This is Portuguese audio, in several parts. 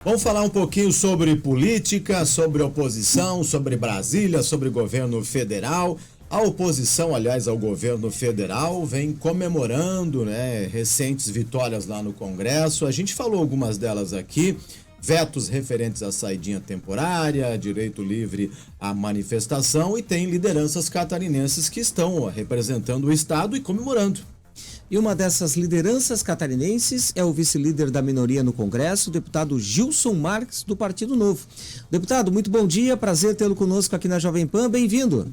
Vamos falar um pouquinho sobre política, sobre oposição, sobre Brasília, sobre governo federal. A oposição, aliás, ao governo federal vem comemorando, recentes vitórias lá no Congresso. A gente falou algumas delas aqui. Vetos referentes à saidinha temporária, direito livre à manifestação, e tem lideranças catarinenses que estão representando o Estado e comemorando. E uma dessas lideranças catarinenses é o vice-líder da minoria no Congresso, o deputado Gilson Marques, do Partido Novo. Deputado, muito bom dia, prazer tê-lo conosco aqui na Jovem Pan, bem-vindo.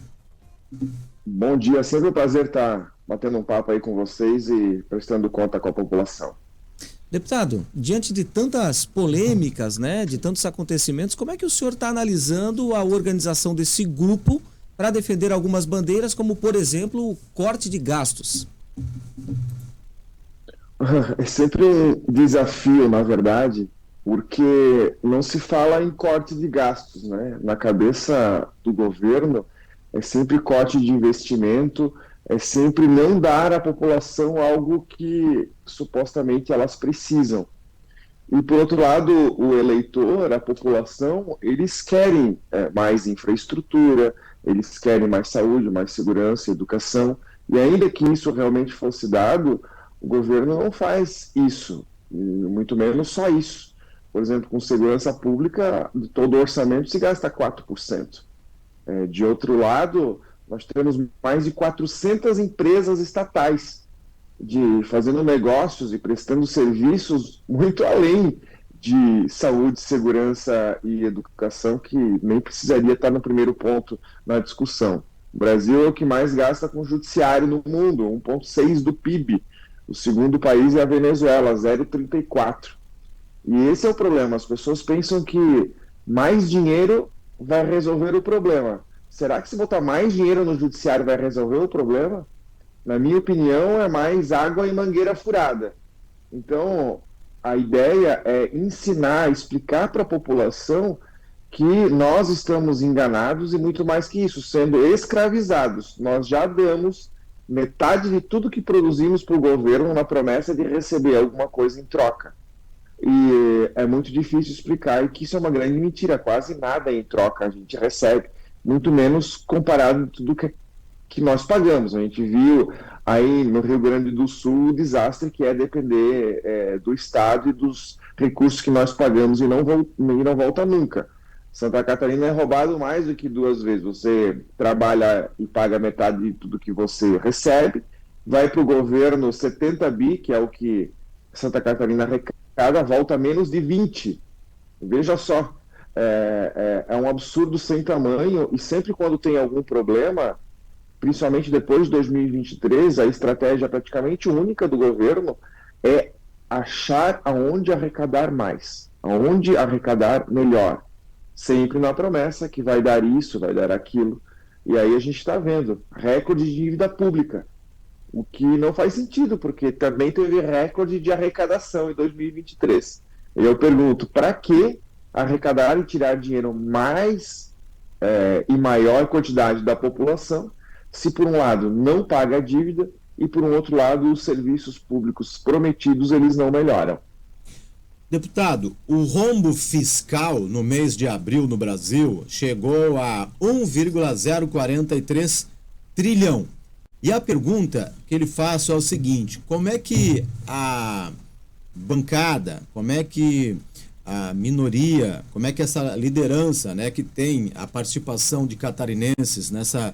Bom dia, sempre um prazer estar batendo um papo aí com vocês e prestando conta com a população. Deputado, diante de tantas polêmicas, de tantos acontecimentos, como é que o senhor está analisando a organização desse grupo para defender algumas bandeiras, como, por exemplo, o corte de gastos? É sempre um desafio, na verdade, porque não se fala em corte de gastos, Na cabeça do governo é sempre corte de investimento, é sempre não dar à população algo que supostamente elas precisam. E, por outro lado, o eleitor, a população, eles querem mais infraestrutura, eles querem mais saúde, mais segurança, educação. E ainda que isso realmente fosse dado, o governo não faz isso, e muito menos só isso. Por exemplo, com segurança pública, de todo o orçamento se gasta 4%. De outro lado, nós temos mais de 400 empresas estatais fazendo negócios e prestando serviços muito além de saúde, segurança e educação, que nem precisaria estar no primeiro ponto na discussão. O Brasil é o que mais gasta com o judiciário no mundo, 1,6% do PIB. O segundo país é a Venezuela, 0,34%. E esse é o problema. As pessoas pensam que mais dinheiro vai resolver o problema. Será que se botar mais dinheiro no judiciário vai resolver o problema? Na minha opinião, é mais água e mangueira furada. Então, a ideia é ensinar, explicar para a população que nós estamos enganados e muito mais que isso, sendo escravizados. Nós já damos metade de tudo que produzimos para o governo na promessa de receber alguma coisa em troca. E é muito difícil explicar, e que isso é uma grande mentira, quase nada em troca a gente recebe, muito menos comparado com tudo que nós pagamos. A gente viu aí no Rio Grande do Sul o desastre que é depender do Estado e dos recursos que nós pagamos e não volta nunca. Santa Catarina é roubado mais do que 2 vezes. Você trabalha e paga metade de tudo que você recebe, vai para o governo 70 bi, que é o que Santa Catarina arrecada, volta menos de 20. Veja só, é um absurdo sem tamanho, e sempre quando tem algum problema, principalmente depois de 2023, a estratégia praticamente única do governo é achar aonde arrecadar mais, aonde arrecadar melhor. Sempre na promessa que vai dar isso, vai dar aquilo. E aí a gente está vendo recorde de dívida pública, o que não faz sentido, porque também teve recorde de arrecadação em 2023. E eu pergunto, para que arrecadar e tirar dinheiro mais e maior quantidade da população, se por um lado não paga a dívida e por um outro lado os serviços públicos prometidos eles não melhoram? Deputado, o rombo fiscal no mês de abril no Brasil chegou a 1,043 trilhão. E a pergunta que ele faz é o seguinte: como é que a bancada, como é que a minoria, como é que essa liderança, que tem a participação de catarinenses nessa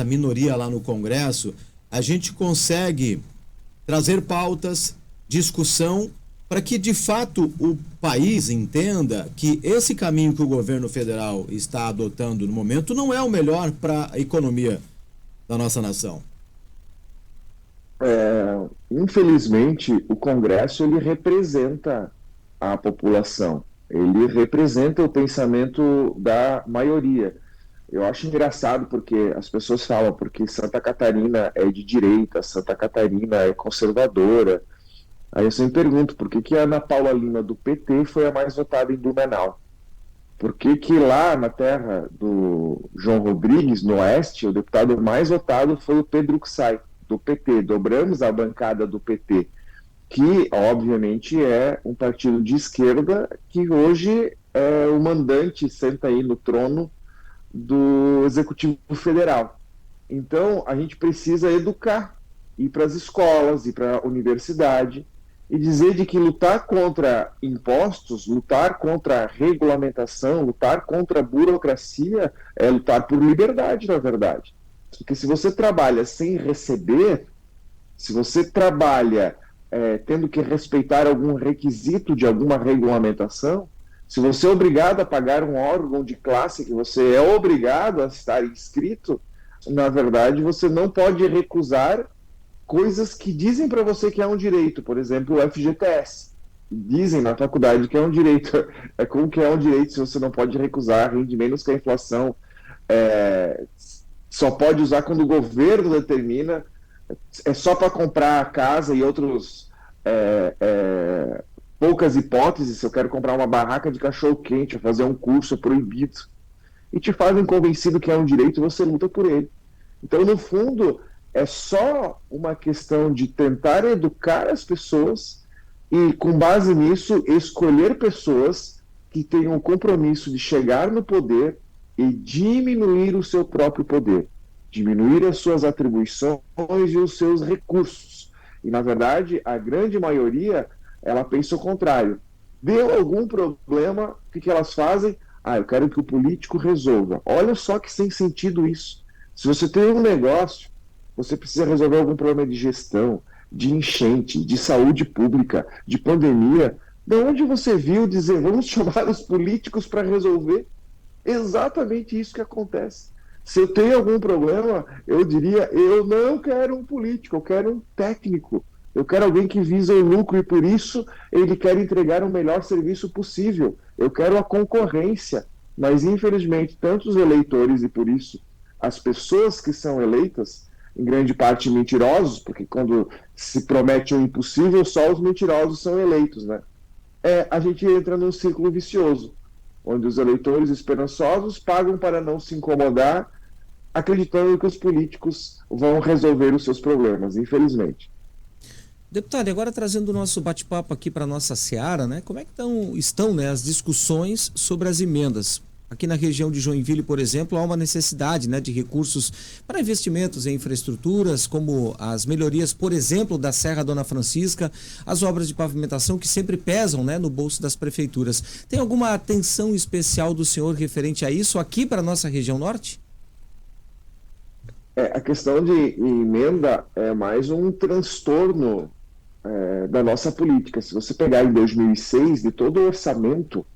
minoria lá no Congresso, a gente consegue trazer pautas, discussão, para que, de fato, o país entenda que esse caminho que o governo federal está adotando no momento não é o melhor para a economia da nossa nação? Infelizmente, o Congresso ele representa a população, ele representa o pensamento da maioria. Eu acho engraçado porque as pessoas falam porque Santa Catarina é de direita, Santa Catarina é conservadora. Aí eu sempre pergunto, por que a Ana Paula Lima do PT foi a mais votada em Blumenau? Por que lá na terra do João Rodrigues, no Oeste, o deputado mais votado foi o Pedro Kussay, do PT? Dobramos a bancada do PT. que obviamente é um partido de esquerda que hoje é o mandante, senta aí no trono do Executivo Federal. Então, a gente precisa educar, ir para as escolas, ir para a universidade e dizer de que lutar contra impostos, lutar contra regulamentação, lutar contra a burocracia é lutar por liberdade, na verdade. Porque se você trabalha sem receber, se você trabalha tendo que respeitar algum requisito de alguma regulamentação, se você é obrigado a pagar um órgão de classe que você é obrigado a estar inscrito, na verdade, você não pode recusar coisas que dizem para você que é um direito. Por exemplo, o FGTS. Dizem na faculdade que é um direito. Como que é um direito se você não pode recusar, rende menos que a inflação, só pode usar quando o governo determina, é só para comprar a casa e outros... poucas hipóteses. Se eu quero comprar uma barraca de cachorro-quente, fazer um curso, é proibido. E te fazem convencido que é um direito e você luta por ele. Então, no fundo, é só uma questão de tentar educar as pessoas e, com base nisso, escolher pessoas que tenham o compromisso de chegar no poder e diminuir o seu próprio poder, diminuir as suas atribuições e os seus recursos. E, na verdade, a grande maioria, ela pensa o contrário. Deu algum problema, o que elas fazem? Eu quero que o político resolva. Olha só que sem sentido isso. Se você tem um negócio, você precisa resolver algum problema de gestão, de enchente, de saúde pública, de pandemia. De onde você viu dizer, vamos chamar os políticos para resolver? Exatamente isso que acontece. Se eu tenho algum problema, eu diria, eu não quero um político, eu quero um técnico. Eu quero alguém que visa o lucro e, por isso, ele quer entregar o melhor serviço possível. Eu quero a concorrência. Mas, infelizmente, tanto os eleitores e, por isso, as pessoas que são eleitas, em grande parte mentirosos, porque quando se promete o impossível, só os mentirosos são eleitos, né? A gente entra num círculo vicioso, onde os eleitores esperançosos pagam para não se incomodar, acreditando que os políticos vão resolver os seus problemas, infelizmente. Deputado, e agora trazendo o nosso bate-papo aqui para a nossa seara, né? Como é que estão, né, as discussões sobre as emendas? Aqui na região de Joinville, por exemplo, há uma necessidade, né, de recursos para investimentos em infraestruturas, como as melhorias, por exemplo, da Serra Dona Francisca, as obras de pavimentação que sempre pesam, né, no bolso das prefeituras. Tem alguma atenção especial do senhor referente a isso aqui para a nossa região norte? A questão de emenda é mais um transtorno da nossa política. Se você pegar em 2006, de todo o orçamento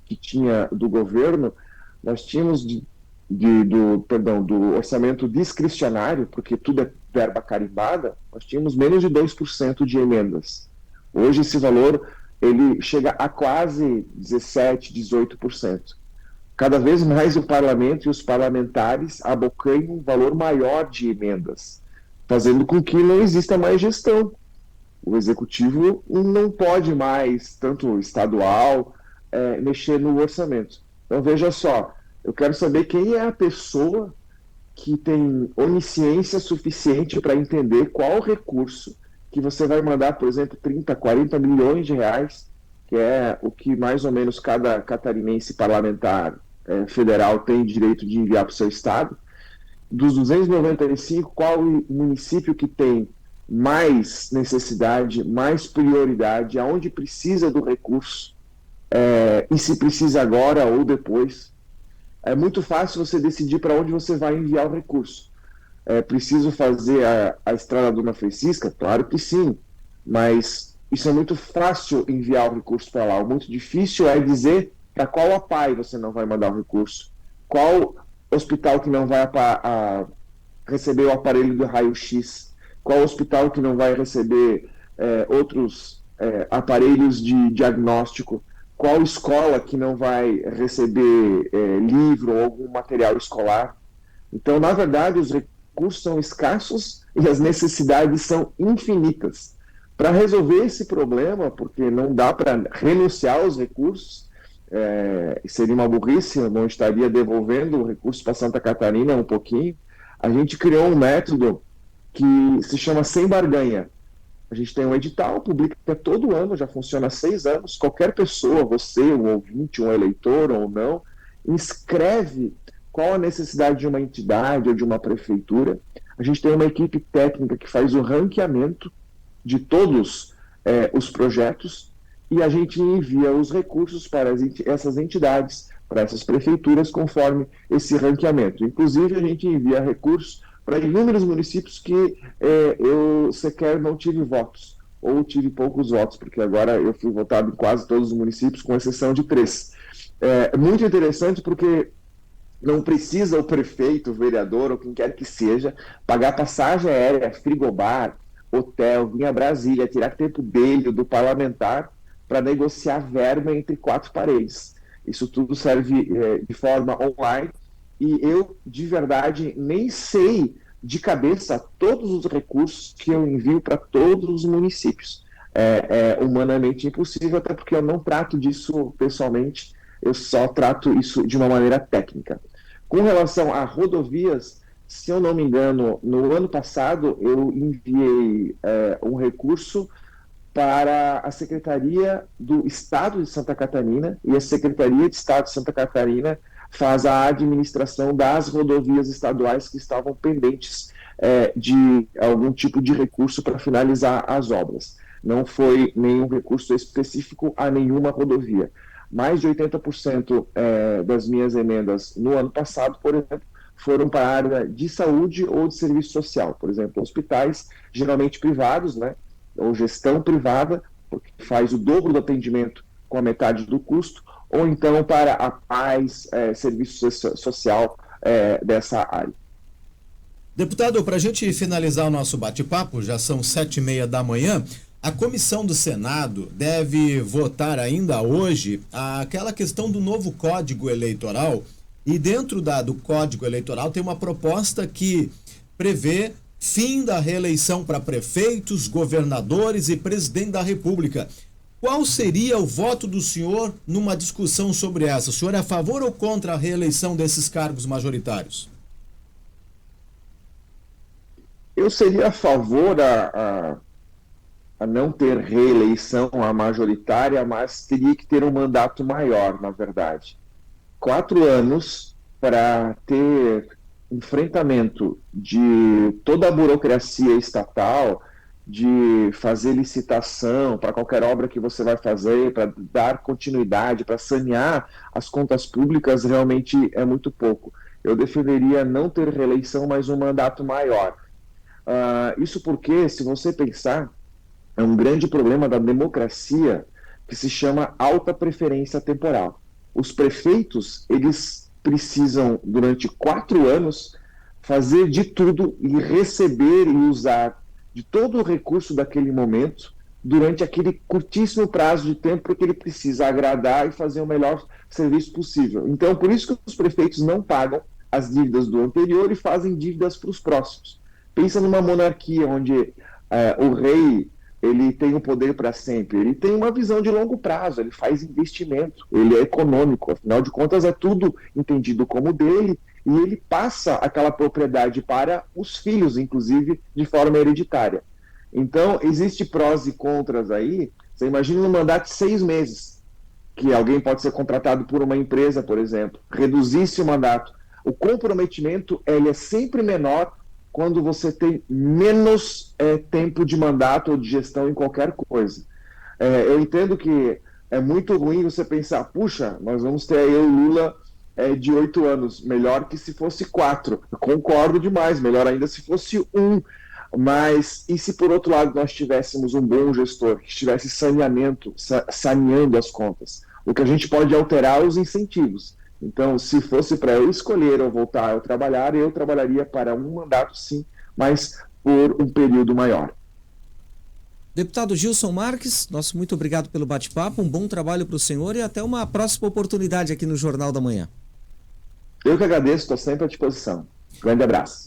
que tinha do governo, nós tínhamos do orçamento discricionário, porque tudo é verba carimbada, nós tínhamos menos de 2% de emendas. Hoje esse valor ele chega a quase 17%, 18%. Cada vez mais o parlamento e os parlamentares abocanham um valor maior de emendas, fazendo com que não exista mais gestão. O executivo não pode mais, tanto estadual, mexer no orçamento. Então, veja só, eu quero saber quem é a pessoa que tem onisciência suficiente para entender qual recurso que você vai mandar, por exemplo, 30, 40 milhões de reais, que é o que mais ou menos cada catarinense parlamentar federal tem direito de enviar para o seu estado. Dos 295, qual o município que tem mais necessidade, mais prioridade, aonde precisa do recurso, e se precisa agora ou depois. É muito fácil você decidir para onde você vai enviar o recurso. Preciso fazer a estrada Dona Francisca? Claro que sim, mas isso é muito fácil enviar o recurso para lá. O muito difícil é dizer para qual APAE você não vai mandar o recurso, qual hospital que não vai receber o aparelho do raio-x, qual hospital que não vai receber outros aparelhos de diagnóstico, qual escola que não vai receber livro ou algum material escolar. Então, na verdade, os recursos são escassos e as necessidades são infinitas. Para resolver esse problema, porque não dá para renunciar aos recursos, seria uma burrice, eu não estaria devolvendo o recurso para Santa Catarina um pouquinho, a gente criou um método que se chama sem barganha. A gente tem um edital, publica todo ano, já funciona há 6 anos. Qualquer pessoa, você, um ouvinte, um eleitor ou não, inscreve qual a necessidade de uma entidade ou de uma prefeitura. A gente tem uma equipe técnica que faz o ranqueamento de todos os projetos e a gente envia os recursos para essas entidades, para essas prefeituras, conforme esse ranqueamento. Inclusive, a gente envia recursos para inúmeros municípios que eu sequer não tive votos, ou tive poucos votos, porque agora eu fui votado em quase todos os municípios, com exceção de 3. É muito interessante porque não precisa o prefeito, o vereador ou quem quer que seja pagar passagem aérea, frigobar, hotel, vir a Brasília, tirar tempo dele, do parlamentar, para negociar verba entre 4 paredes. Isso tudo serve de forma online e eu, de verdade, nem sei de cabeça todos os recursos que eu envio para todos os municípios. É humanamente impossível, até porque eu não trato disso pessoalmente, eu só trato isso de uma maneira técnica. Com relação a rodovias, se eu não me engano, no ano passado eu enviei um recurso para a Secretaria do Estado de Santa Catarina, e a Secretaria de Estado de Santa Catarina faz a administração das rodovias estaduais que estavam pendentes de algum tipo de recurso para finalizar as obras. Não foi nenhum recurso específico a nenhuma rodovia. Mais de 80% das minhas emendas no ano passado, por exemplo, foram para a área de saúde ou de serviço social. Por exemplo, hospitais, geralmente privados, né, ou gestão privada, porque faz o dobro do atendimento com a metade do custo, ou então para a paz, serviço social dessa área. Deputado, para a gente finalizar o nosso bate-papo, já são 7h30 da manhã, a comissão do Senado deve votar ainda hoje aquela questão do novo Código Eleitoral, e dentro do Código Eleitoral tem uma proposta que prevê fim da reeleição para prefeitos, governadores e presidente da República. Qual seria o voto do senhor numa discussão sobre essa? O senhor é a favor ou contra a reeleição desses cargos majoritários? Eu seria a favor a não ter reeleição a majoritária, mas teria que ter um mandato maior, na verdade. 4 anos para ter enfrentamento de toda a burocracia estatal, de fazer licitação para qualquer obra que você vai fazer, para dar continuidade, para sanear as contas públicas, realmente é muito pouco. Eu defenderia não ter reeleição, mas um mandato maior. Isso porque, se você pensar, é um grande problema da democracia que se chama alta preferência temporal. Os prefeitos, eles precisam, durante 4 anos, fazer de tudo e receber e usar de todo o recurso daquele momento durante aquele curtíssimo prazo de tempo, porque ele precisa agradar e fazer o melhor serviço possível. Então, por isso que os prefeitos não pagam as dívidas do anterior e fazem dívidas para os próximos. Pensa numa monarquia onde o rei ele tem o poder para sempre, ele tem uma visão de longo prazo, ele faz investimento, ele é econômico, afinal de contas é tudo entendido como dele, e ele passa aquela propriedade para os filhos, inclusive, de forma hereditária. Então, existe prós e contras aí. Você imagina um mandato de 6 meses, que alguém pode ser contratado por uma empresa, por exemplo, reduzisse o mandato. O comprometimento ele é sempre menor quando você tem menos tempo de mandato ou de gestão em qualquer coisa. Eu entendo que é muito ruim você pensar, puxa, nós vamos ter aí o Lula de 8 anos, melhor que se fosse 4. Eu concordo demais, melhor ainda se fosse 1. Mas e se por outro lado nós tivéssemos um bom gestor, que estivesse saneando as contas? O que a gente pode alterar é os incentivos. Então, se fosse para eu escolher ou voltar a trabalhar, eu trabalharia para um mandato, sim, mas por um período maior. Deputado Gilson Marques, nosso muito obrigado pelo bate-papo, um bom trabalho para o senhor e até uma próxima oportunidade aqui no Jornal da Manhã. Eu que agradeço, estou sempre à disposição. Grande abraço.